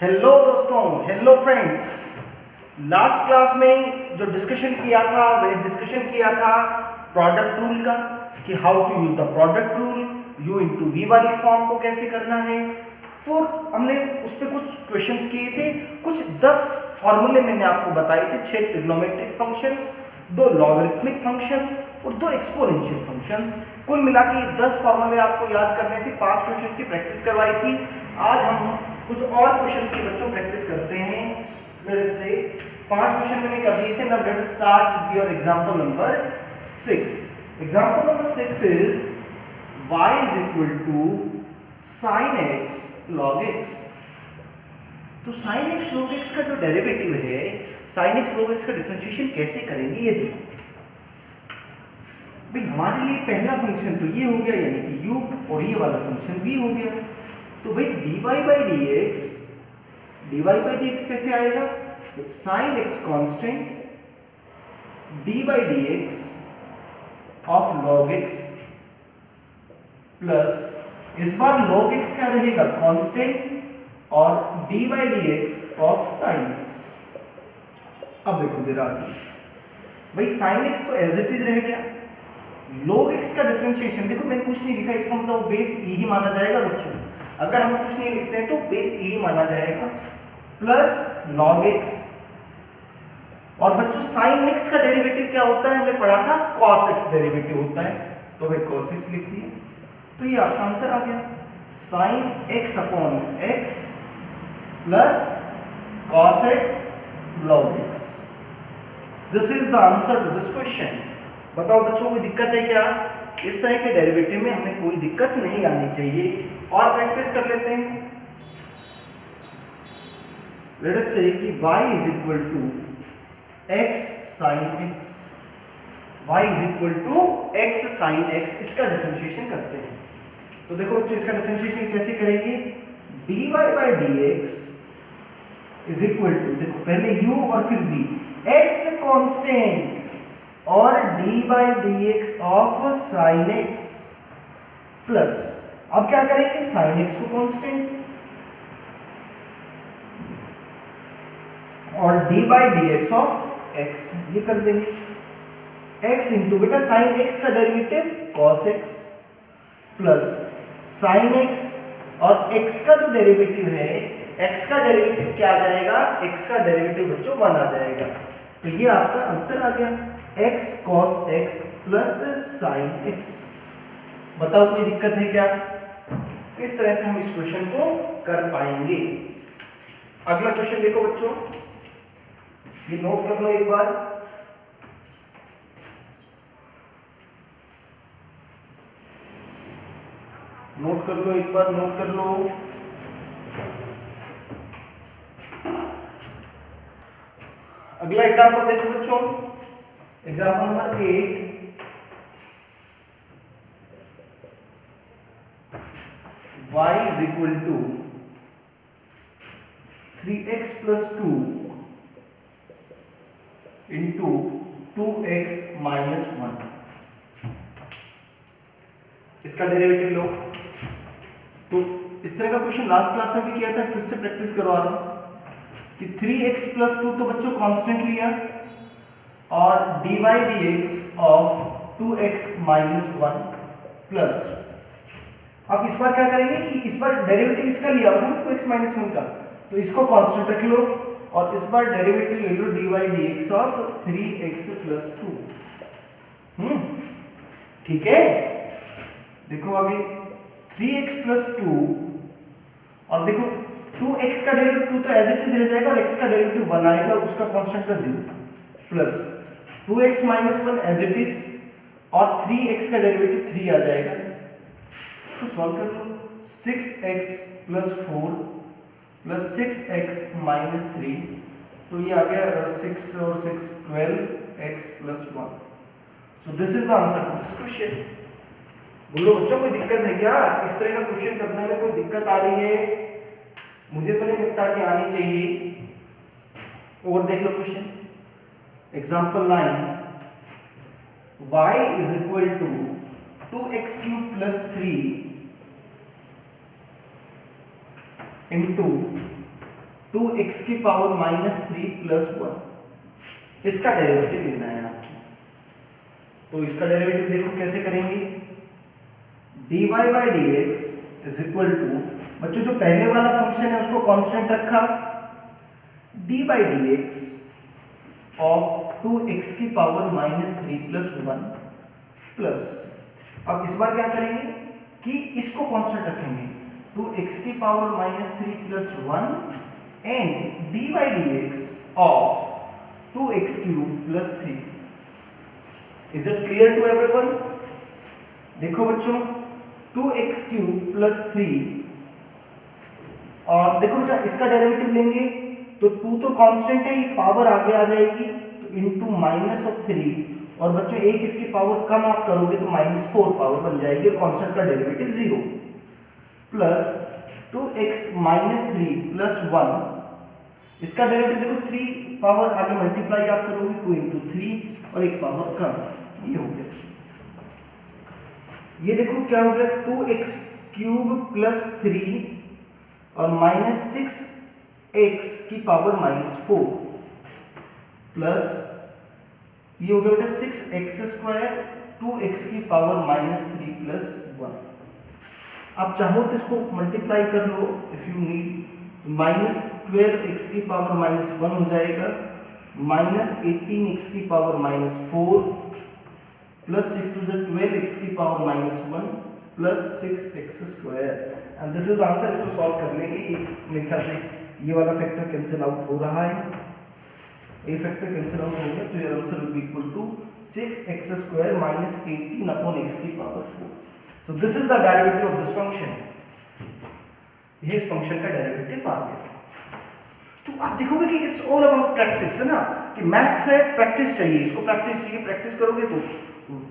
Hello दोस्तों, hello friends. Last class में जो डिस्कशन किया था वह डिस्कशन किया था प्रोडक्ट रूल का कि how to use the product rule, u into v वाली फॉर्म को कैसे करना है। फिर हमने उस पर कुछ क्वेश्चंस किए थे, कुछ 10 फॉर्मूले मैंने आपको बताए थे, 6 ट्रिग्नोमेट्रिक फंक्शंस, 2 लॉगरिथमिक फंक्शंस और 2 एक्सपोनेंशियल फंक्शंस। कुल मिला के 10 फॉर्मूले आपको याद करने थे, 5 क्वेश्चंस की प्रैक्टिस करवाई थी। आज हम कुछ और क्वेश्चंस की बच्चों प्रैक्टिस करते हैं। मेरे से 5 क्वेश्चन मैंने कर दिए थे। Now let us start with your example number 6। Example number 6 is y is equal to sin x log x। तो sin x log x का जो डेरिवेटिव है, sin x log x का डिफरेंशिएशन कैसे करेंगे ये देखो। भाई हमारे लिए पहला फंक्शन तो ये हो गया, यानी कि u, और ये वाला फंक्शन v हो गया। तो भाई dy by dx कैसे आएगा? sin x constant d by dx of log x plus इस बार log x क्या रहेगा? कांस्टेंट और d by dx of sin x। अब देखो जरा भाई sin x तो एज इट इज रह गया, log x का डिफरेंशिएशन देखो मैंने कुछ नहीं लिखा, इसका मतलब बेस e ही माना जाएगा बच्चों। अगर हम कुछ नहीं लिखते हैं तो बेस e ही माना जाएगा, प्लस log x। और बच्चों sin x का डेरिवेटिव क्या होता है? हमने पढ़ा था cos x डेरिवेटिव होता है, तो भाई cos x लिख दिए। तो ये आपका आंसर आ गया, sin x upon x plus cos x log x। This is the answer to this question. बताओ बच्चों कोई दिक्कत है क्या? इस तरह के डेरिवेटिव में हमें कोई दिक्कत नहीं आनी चाहिए। और प्रैक्टिस कर लेते हैं। लेट अस से कि y is equal to x sin x, y is equal to x sin x, इसका डिफरेंशिएशन करते हैं। तो देखो बच्चों इसका डिफरेंशिएशन कैसे करेंगे? dy by dx is equal to, देखो पहले u और फिर v, x कांस्टेंट और d by dx of sin x plus, अब क्या करेंगे? sin x को कांस्टेंट और d by dx of x, ये कर देंगे। x इंटू बेटा sin x का derivative cos x plus sin x और x का जो डेरिवेटिव है, x का डेरिवेटिव क्या आ जाएगा? x का डेरिवेटिव बच्चों 1 आ जाएगा। तो ये आपका आंसर आ गया, x cos x plus sin x। बताओ कोई दिक्कत है क्या? किस तरह से हम इस क्वेश्चन को कर पाएंगे? अगला क्वेश्चन देखो बच्चों, ये नोट कर लो एक बार। नोट कर लो एक बार, नोट कर लो। अगला एग्जांपल देखो बच्चों, example number 8। y is equal to 3x plus 2 into 2x minus 1, इसका डेरिवेटिव लो। तो इस तरह का क्वेश्चन लास्ट क्लास में भी किया था, फिर से प्रैक्टिस करवा रहा हूं कि 3x plus 2 तो बच्चों कांस्टेंट लिया और dy dx of 2x minus 1 plus, अब इस बार क्या करेंगे कि इस बार डेरिवेटिव इसका लिया हुआ है 2x minus 1 का, तो इसको कांस्टेंट रख लो और इस बार डेरिवेटिव ले लो dy dx of 3x plus 2। ठीक है, देखो आगे 3x plus 2 और देखो 2x का डेरिवेटिव 2 तो एज इट इज रह जाएगा और x का डेरिवेटिव 1 आएगा और उसका कांस्टेंट का 0 plus 2x minus 1 as it is और 3x का डेरिवेटिव 3 आ जाएगा। तो सॉल्व कर लो, 6x plus 4 plus 6x minus 3, तो ये आ गया 6 और 6 12x plus 1। So this is the answer to this question. बोलो बच्चों कोई दिक्कत है क्या? इस तरह का क्वेश्चन करने में कोई दिक्कत आ रही है? मुझे तो नहीं लगता कि आनी चाहिए। और देख लो question, example 9, y is equal to 2x cube plus 3 into 2x की पावर -3 + 1, इसका डेरिवेटिव लेना है आपको। तो इसका डेरिवेटिव देखो कैसे करेंगे, dy/dx इज इक्वल टू, बच्चों जो पहले वाला फंक्शन है उसको कांस्टेंट रखा, d/dx ऑफ 2x की पावर -3 + 1 प्लस, अब इस बार क्या करेंगे कि इसको कांस्टेंट रखेंगे, 2x की power -3 + 1 and d/dx of 2x³ + 3। Is it clear to everyone? देखो बच्चों 2x³ + 3, और देखो बेटा इसका डेरिवेटिव लेंगे तो 2 तो कांस्टेंट है, ये पावर आगे आ जाएगी तो इनटू -3, और बच्चों एक इसकी पावर कम आप करोगे तो -4 पावर बन जाएगी, और कांस्टेंट का डेरिवेटिव 0, प्लस 2x - 3 + 1, इसका डेरिवेटिव देखो 3 पावर आगे मल्टीप्लाई आप करोगे 2 × 3 और एक पावर कम, ये हो गया। ये देखो क्या हो गया, 2x³ + 3 और -6x की पावर -4 प्लस ये हो गया बेटा 6x², 2x की पावर -3 + 1। आप चाहो तो इसको मल्टीप्लाई कर लो इफ यू नीड, -12x की पावर -1 हो जाएगा, -18x की पावर -4 प्लस 6 × 12x की power -1 plus 6x², and this is answer. इसको सॉल्व कर लेंगे, मेरे ख्याल से ये वाला फैक्टर कैंसिल आउट हो रहा है, ए फैक्टर कैंसिल आउट हो गया, तो your answer will be equal to 6x² - 18/x की power 4। So this is the derivative of this function, ये इस फंक्शन का डेरिवेटिव आ गया। तो आप देखोगे कि इट्स ऑल अबाउट प्रैक्टिस, है ना, कि मैथ्स है, प्रैक्टिस चाहिए, इसको प्रैक्टिस चाहिए, प्रैक्टिस करोगे तो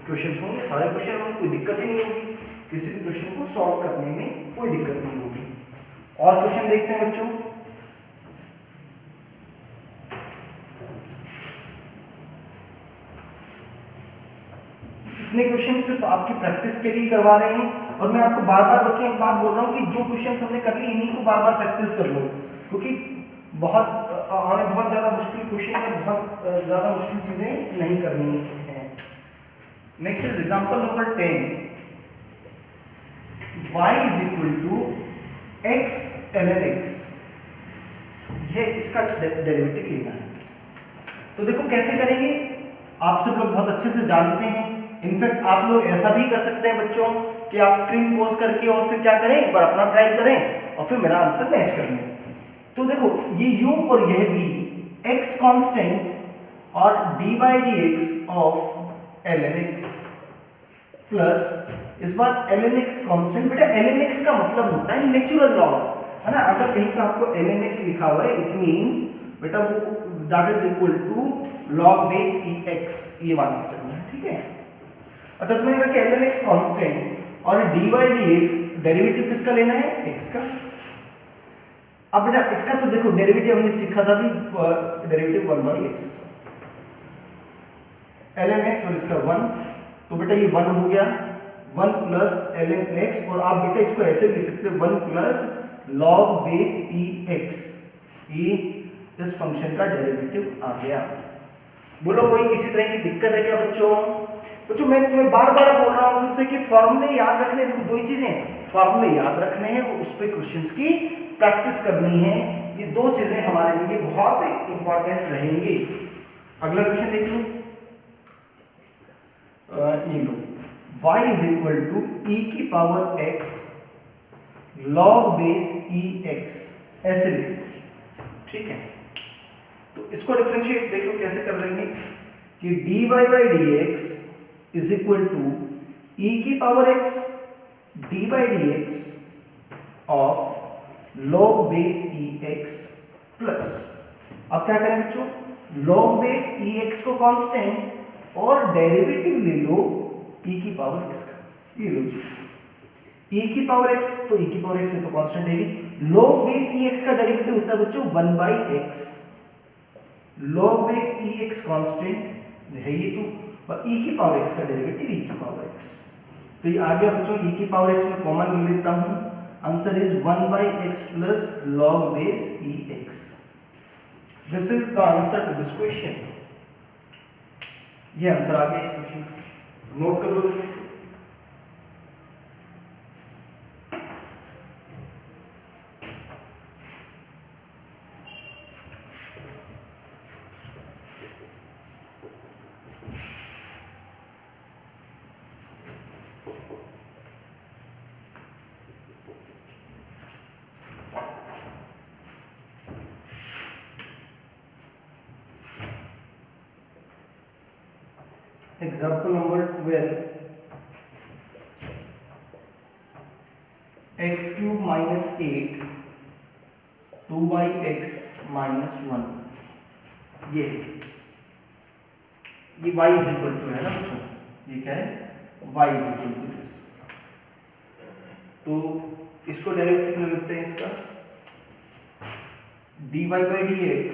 क्वेश्चन होंगे, सारे क्वेश्चन होंगे, कोई दिक्कत ही नहीं होगी, किसी भी क्वेश्चन को सॉल्व करने में कोई दिक्कत नहीं होगी। और क्वेश्चन देखते हैं बच्चों, इतने क्वेश्चन सिर्फ आपकी प्रैक्टिस के लिए करवा रहे हैं, और मैं आपको बार बार बच्चों एक बात बोल रहा हूँ कि जो क्वेश्चन हमने कर लिए इन्हीं को बार बार प्रैक्टिस कर लो, क्योंकि हमें बहुत ज्यादा मुश्किल क्वेश्चन है, बहुत ज्यादा मुश्किल चीजें नहीं करनी है। Next is example number 10, y is equal to x ln x, ये इसका डेरिवेटिव लेना है। तो देखो कैसे करेंगे, आप सब लोग बहुत अच्छे से जानते हैं, इनफैक्ट आप लोग ऐसा भी कर सकते हैं बच्चों कि आप स्क्रीन पॉज करके और फिर क्या करें, एक बार अपना ट्राई करें और फिर मेरा आंसर मैच कर लें। तो देखो ये u और यह v, x कांस्टेंट और d/dx of ln x plus इस बार ln x कांस्टेंट, बेटा ln x का मतलब होता है नेचुरल लॉग, है ना, अगर कहीं पे आपको ln x लिखा हुआ है इट मींस बेटा वो that is equal to log base ex, ये मान के चलना है, ठीक है। अच्छा तुमने कहा कि ln x कांस्टेंट और d/dx डेरिवेटिव किसका लेना है, x का। अब बेटा इसका तो देखो डेरिवेटिव हमने सीखा था भी, डेरिवेटिव 1/x ln x और इसका 1, तो बेटा ये 1 हो गया, 1 प्लस ln x, और आप बेटा इसको ऐसे लिख सकते हो 1 प्लस log बेस ex, ये इस फंक्शन का डेरिवेटिव आ गया। बोलो कोई किसी तरह की दिक्कत है क्या बच्चों? बच्चों मैं तुम्हें बार बार बोल रहा हूँ फिर से कि फॉर्मूले याद रखने, देखो दो ही चीजें, फॉर्मूले याद रखने हैं और उस पे क्वेश्चंस की प्रैक्टिस करनी है, ये दो चीजें हमारे लिए बहुत इंपॉर्टेंट रहेंगी। अगला क्वेश्चन देख लो, ये लो, y is equal to e की power x log base ex, ऐसे लिखो, ठीक है। तो इसको डिफरेंशिएट देख लो कैसे कर देंगे कि dy/dx is equal to e की power x d/dx of log base ex plus, अब क्या करें बच्चों, log बेस ex को कांस्टेंट और डेरिवेटिव ले लो e की पावर x का, ये लो जी e की पावर x, तो e की पावर x है तो कांस्टेंट है, log बेस ex का डेरिवेटिव होता है बच्चों 1/x, log base ex constant है ये, तो और e की पावर x का डेरिवेटिव e की पावर x, तो ये आ गया बच्चों, e की पावर x में कॉमन ले लेता हूं, answer is 1/x plus log base ex. This is the answer to this question. ये आंसर आ गया इस क्वेश्चन का. नोट कर लो जल्दी से. Example number 12. X cube minus 8 2x minus 1. ये y is equal to है ना बच्चों. ये क्या है? y is equal to this. तो इसको डेरिवेटिव ले लेते हैं इसका. dy by dx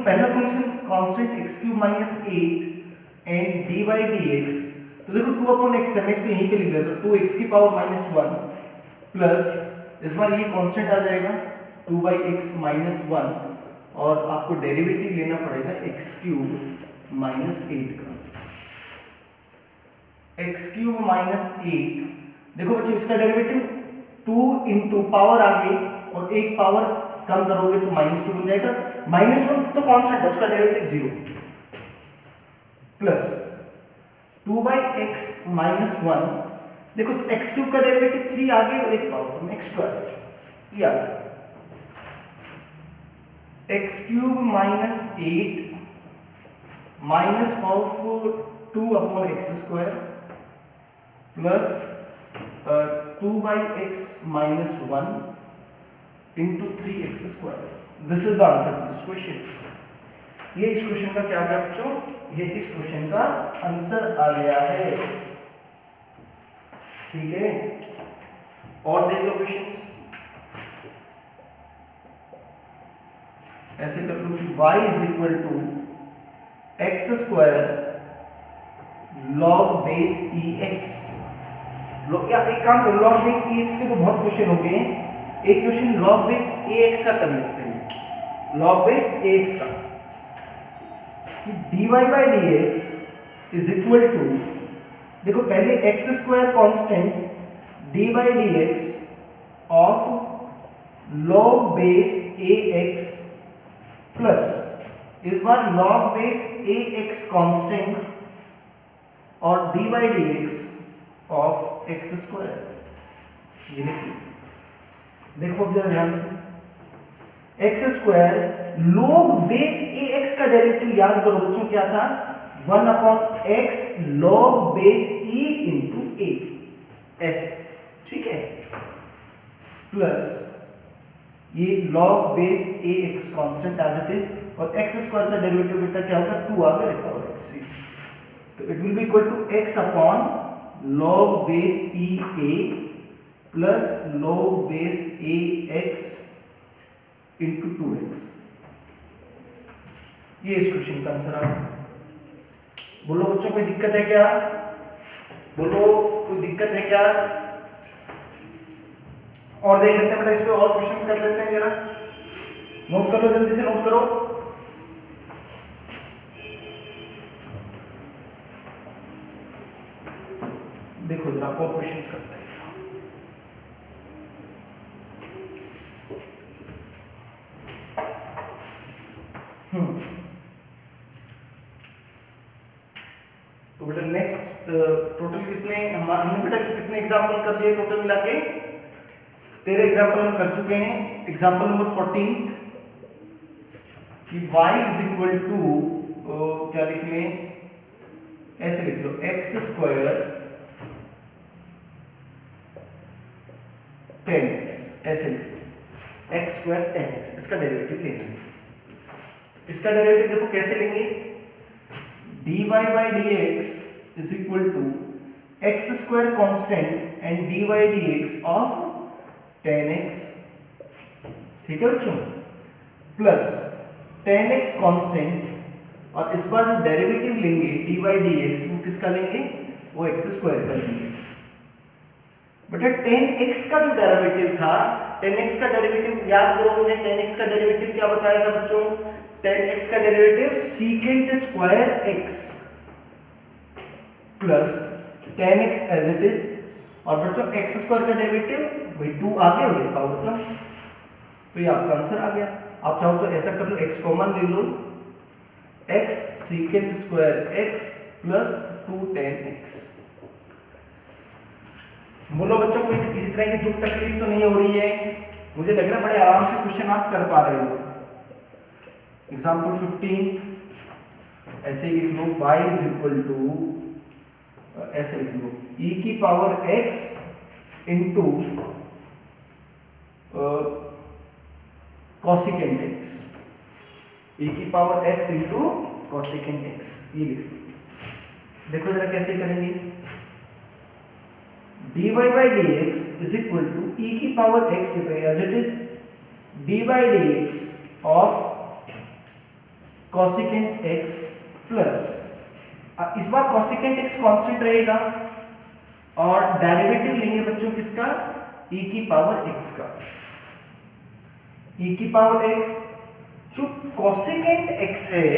पहला function constant x cube minus 8 and dy dx. तो देखो 2/x है, मैं इसको यहीं पे लिख देता हूं. 2x की पावर माइनस 1 प्लस इस बार ये कांस्टेंट आ जाएगा 2/x माइनस 1 और आपको डेरिवेटिव लेना पड़ेगा x क्यूब माइनस 8 का. x cube minus 8. देखो बच्चों इसका डेरिवेटिव 2 इंटू पावर आगे और एक पावर कम करोगे तो -2 बन जाएगा. -1 तो कांस्टेंट है, उसका डेरिवेटिव 0 प्लस 2/x माइनस 1. देखो तो x क्यूब का डेरिवेटिव 3 आगे और एक पावर में x स्क्वायर. ये आ गया x cube minus 8 minus of 2/x square plus 2/x minus 1 into 3x square. This is the answer to this question. ये इस क्वेश्चन का क्या गया बच्चों? ये इस क्वेश्चन का आंसर आ गया है. ठीक है, और देख लो क्वेश्चंस. ऐसे कर लो कि y is equal to x square log base ex. या एक काम करो, log base ex के तो बहुत क्वेश्चन हो गए हैं. एक क्वेश्चन log base ax का कर लेते हैं. log base ax का कि dy by dx is equal to, देखो पहले x square constant dy by dx of log base ax plus इस बार log base ax कांस्टेंट और dy by dx of x square. ये देखो जरा ध्यान से. x square log base ax का डेरिवेटिव याद करो बच्चों क्या था? 1/x log base e into a. ऐसे ठीक है, प्लस ये log base ax constant as it is और x स्क्वायर का डेरिवेटिव बेटा क्या होगा? 2 आ गया पावर x. तो it will be equal to x upon log base e a plus log base ax into 2x. ये इस क्वेश्चन का आंसर आ. बोलो बच्चों कोई दिक्कत है क्या? बोलो कोई दिक्कत है क्या? और देख लेते हैं बेटा, इस पे और क्वेश्चंस कर लेते हैं. जरा नोट कर लो, जल्दी से नोट करो. देखो जरा और क्वेश्चंस करते हैं. तो बेटा नेक्स्ट टोटल कितने हमने बेटा कितने एग्जांपल कर लिए टोटल मिला के? 13 एग्जांपल हम कर चुके हैं. एग्जांपल नंबर 14 कि y इज इक्वल टू क्या लिख लें? ऐसे लिख लो x स्क्वायर 10x. ऐसे लिख लो x स्क्वायर 10x. इसका डेरिवेटिव लेंगे. इसका डेरिवेटिव देखो कैसे लेंगे? dy by dx is equal to x square constant and dy dx of 10x. ठीक है बच्चों, प्लस 10x कांस्टेंट और इस बार जो डेरिवेटिव लेंगे dy dx वो किसका लेंगे? वो x स्क्वायर का लेंगे. बेटा 10x का जो डेरिवेटिव था, 10x का डेरिवेटिव याद करो, हमने 10x का डेरिवेटिव क्या बताया था बच्चों? 10x का derivative second square x plus 10x as it is, और बच्चों x स्क्वायर का डेरिवेटिव भाई 2 आगे हो गया पावर का, तो ये आपका आंसर आ गया। आप चाहो तो ऐसा कर लो, x कॉमन ले लो, x second square x plus 2 10x। बोलो बच्चों कोई किसी तरह की दुख तकलीफ तो नहीं हो रही है? मुझे लग रहा है बड़े आराम से क्वेश्चन आप कर पा रहे हो। एग्जाम्पल 15 ऐसे ही लिख लो, y इज इक्वल टू ऐसे लिख लो e की power x into cosecant x, e की power x into cosecant x, ये लिख लो। देखो जरा कैसे करेंगे, dy by dx is equal to e की power x as it is dy dx of cosecant x plus, इस बार cosecant x कांस्टेंट रहेगा और डेरिवेटिव लेंगे बच्चों किसका? e की पावर x का। e की पावर x जो cosecant x है,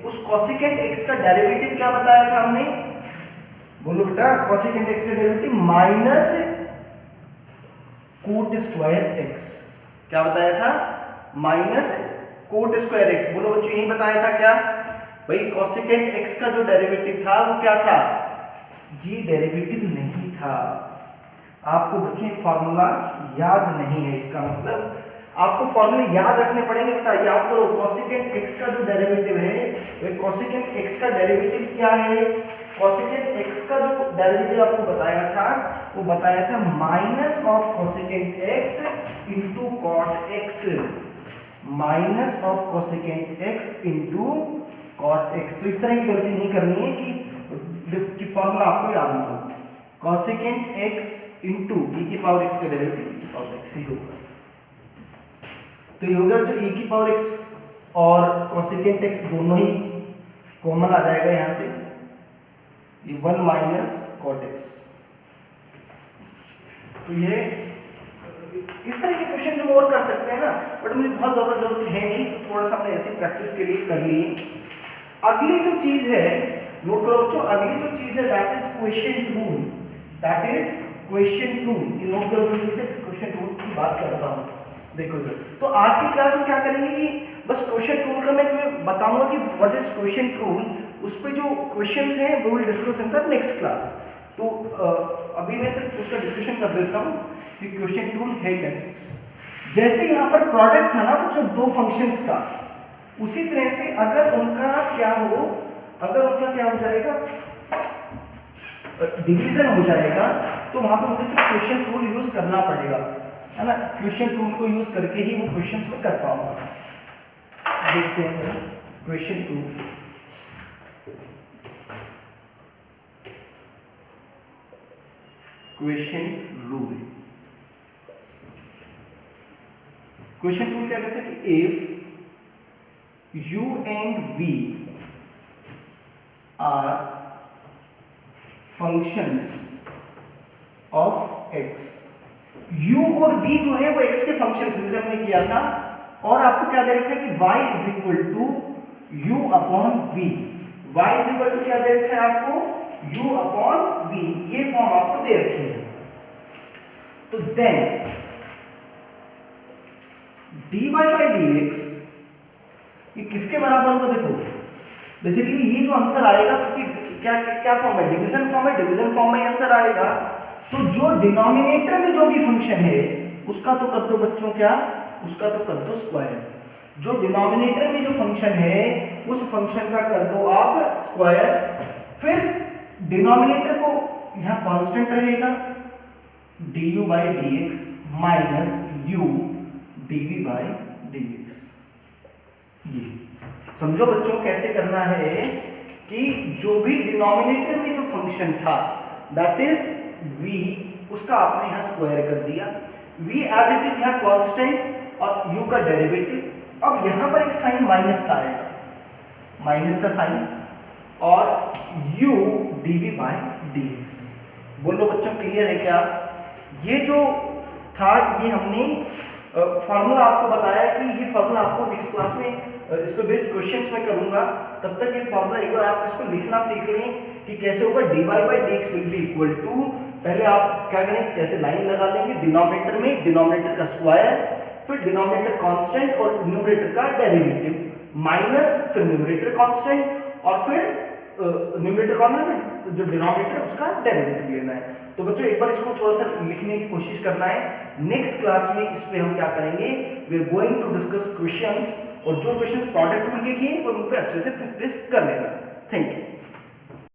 उस cosecant x का डेरिवेटिव क्या बताया था हमने? बोलो बेटा, cosecant x का derivative minus cot square x, क्या बताया था? Minus cot square x। बोलो बच्चों यही बताया था क्या भाई? cosecant x का जो डेरिवेटिव था वो क्या था? ये डेरिवेटिव नहीं था। आपको बच्चों ये फॉर्मूला याद नहीं है, इसका मतलब आपको फॉर्मूले याद रखने पड़ेंगे बेटा। याद करो, cosecant x का जो डेरिवेटिव है, cosecant x का डेरिवेटिव क्या है? cosecant x का जो डेरिवेटिव आपको बताया था, वो बताया था minus of cosecant x into cot x, minus of cosecant x into cot x। तो इस तरह की गलती नहीं करनी है कि फॉर्मूला आपको याद ना हो। cosecant x इंटू e की पावर x का डेरिवेटिव e की पावर x ही होगा। तो ये हो गया जो e की पावर x और cosecant x दोनों ही कॉमन आ जाएगा यहां से, ये 1 माइनस cot x। तो ये इस तरह के क्वेश्चन हम और कर सकते हैं ना, बट मुझे बहुत ज्यादा जरूरत है नहीं, तो थोड़ा सा हमने ऐसे प्रैक्टिस के लिए कर लिए। अगली जो चीज है, नोट करो बच्चों, अगली जो चीज है that is question tool, that is question tool. ये नोट करो जल्दी से, क्वेश्चन टूल की बात करता हूं। देखो सर, तो आज की क्लास में क्या करेंगे कि बस क्वेश्चन टूल का मैं तुम्हें बताऊंगा कि व्हाट इज क्वेश्चन टूल, उस पे जो क्वेश्चंस हैं वो will discuss in the next class. तो अभी मैं सिर्फ उसका डिस्कशन कर देता हूं कि क्वेश्चन टूल है क्या चीज। जैसे यहाँ पर प्रोडक्ट था ना जो दो फंक्शंस का, उसी तरह से अगर उनका क्या हो जाएगा, डिवीजन हो जाएगा, तो वहां पर मुझे फिर क्वेश्चन टूल यूज करना पड़ेगा, है ना। क्वेश्चन टूल को यूज करके ही वो क्वेश्चंस में कर पाऊंगा। देखते हैं question tool. Question rule, question tool क्या कहता है कि if u and v are functions of x, u और v जो है वो x के फंक्शन जैसे हमने किया था, और आपको क्या दे रखा है कि y is equal to u upon v, y is equal to क्या दे रखा है आपको? u अपॉन v, ये फॉर्म आपको दे रखी है। तो देन dy by dx ये किसके बराबर होगा? देखो बेसिकली ये जो आंसर आएगा, क्योंकि क्या फॉर्म है? डिवीजन फॉर्म है, डिवीजन फॉर्म में आंसर आएगा। तो जो डिनोमिनेटर में जो भी फंक्शन है उसका तो कर दो बच्चों क्या, उसका तो कर दो स्क्वायर। जो डिनोमिनेटर में जो फंक्शन है उस फंक्शन का कर दो आप स्क्वायर। फिर डिनोमिनेटर को यहाँ कांस्टेंट रहेगा du by dx minus u dv by dx। ये समझो बच्चों कैसे करना है कि जो भी डिनोमिनेटर में जो फंक्शन था दैट इज v, उसका आपने यहां स्क्वायर कर दिया। v एज इट इज यहां कांस्टेंट और u का डेरिवेटिव। अब यहां पर एक साइन माइनस का आएगा, माइनस का साइन, और u dv by dx। बोलो बच्चों क्लियर है क्या? ये जो था ये हमने फॉर्मूला आपको बताया कि ये फॉर्मूला आपको नेक्स्ट क्लास में इस पे बेस्ड क्वेश्चंस में करूंगा। तब तक ये फॉर्मूला एक बार आप इसको लिखना सीख लें कि कैसे होगा। dy by dx will be equal to, पहले आप क्या करेंगे, कैसे लाइन लगा लेंगे डिनोमिनेटर में, डिनोमिनेटर का स्क्वायर, फिर डिनोमिनेटर कांस्टेंट और न्यूमरेटर का डेरिवेटिव, माइनस फिर न्यूमरेटर कांस्टेंट और फिर न्यूमरेटर कांस्टेंट जो डिनोमिनेटर उसका डेरिवेटिव लेना है। तो बच्चों एक बार इसको थोड़ा सा लिखने की कोशिश करना है। नेक्स्ट क्लास में इस पे हम क्या करेंगे, we are going to discuss questions, और जो क्वेश्चंस प्रोडक्ट रूल के किए और उन पे अच्छे से प्रैक्टिस कर लेना। Thank you.